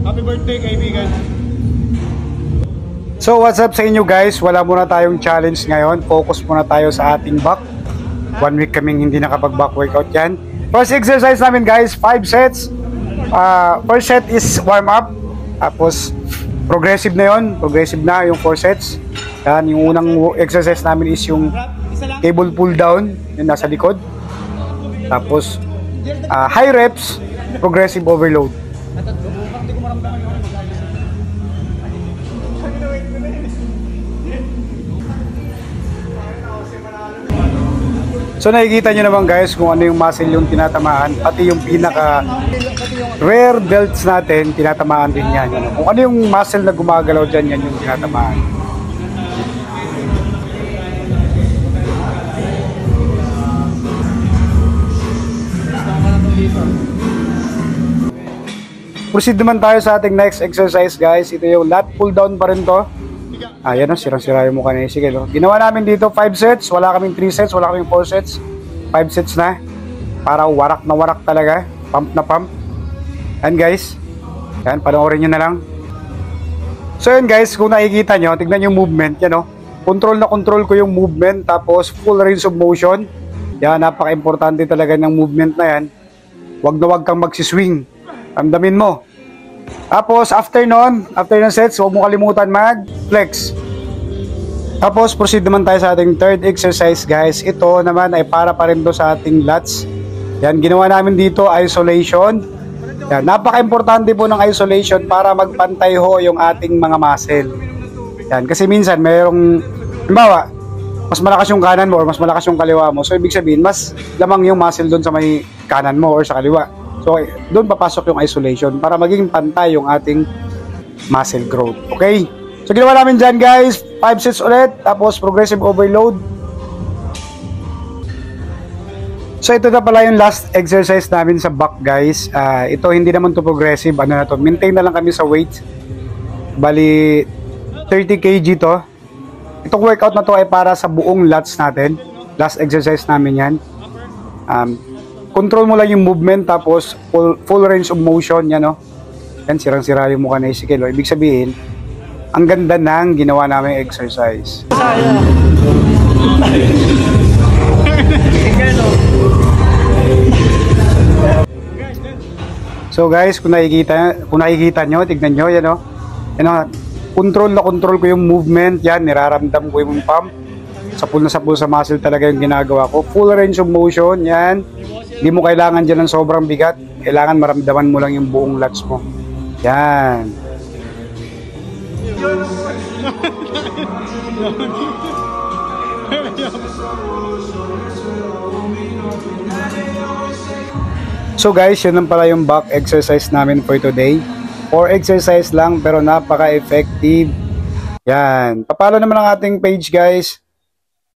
Happy birthday, kaibigan. So what's up sa inyo guys? Wala muna tayong challenge ngayon. Focus muna tayo sa ating back. 1 week kaming hindi nakapag-back workout yan. First exercise namin guys, 5 sets. First set is warm up. Tapos progressive na yon. Progressive na yung 4 sets. Yan, yung unang exercise namin is yung cable pull down. Yung nasa likod. Tapos high reps, progressive overload. So nakikita nyo naman guys kung ano yung muscle yung tinatamaan, pati yung pinaka rare delts natin tinatamaan din yan. Kung ano yung muscle na gumagalaw dyan, yan yung tinatamaan. Proceed naman tayo sa ating next exercise guys. Ito yung lat pull down pa rin to. Ayan o, sirang-sira yung mukha na sige. Ginawa namin dito 5 sets. Wala kaming 3 sets, wala kaming 4 sets. 5 sets na. Para warak na warak talaga. Pump na pump. Ayan guys. Ayan, panoorin nyo na lang. So yun guys, kung nakikita nyo, tignan yung movement. Yan o. Control na control ko yung movement. Tapos full range of motion. Yan, napaka-importante talaga ng movement na yan. Wag na wag kang magsiswing. Ramdamin mo. Tapos after nun, after ng sets, huwag mo kalimutan mag-flex. Tapos proceed naman tayo sa ating third exercise guys. Ito naman ay para pa rin do sa ating lats. Yan, ginawa namin dito isolation. Yan, napaka-importante po ng isolation para magpantay ho yung ating mga muscle. Yan, kasi minsan mayroong, halimbawa, mas malakas yung kanan mo or mas malakas yung kaliwa mo. So ibig sabihin, mas lamang yung muscle doon sa may kanan mo or sa kaliwa. So, doon papasok yung isolation para maging pantay yung ating muscle growth. Okay? So, ginawa namin dyan guys. 5 sets ulit. Tapos, progressive overload. So, ito na pala yung last exercise namin sa back guys. Ito, hindi naman to progressive. Ano na to? Maintain na lang kami sa weight. Bali, 30 kg to. Itong workout na to ay para sa buong lats natin. Last exercise namin yan. Control mo lang yung movement tapos full range of motion yan no. Yan, sirang-sira yung mukha na Ezekiel. Ibig sabihin, ang ganda ng ginawa namin exercise. So guys, kung nakikita nyo, tignan nyo yan no. Yan no, control na control ko yung movement. Yan, niraramdam ko yung pump. Sapul sa muscle talaga yung ginagawa ko. Full range of motion, yan. Hindi mo kailangan dyan ng sobrang bigat. Kailangan maramdaman mo lang yung buong lats mo. Yan. So guys, yun lang pala yung back exercise namin for today. 4 exercise lang pero napaka-effective. Yan. Papalo naman ang ating page guys.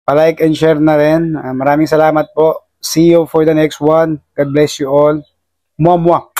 Pa-like and share na rin. Maraming salamat po. See you for the next one. God bless you all. Mwah mwah.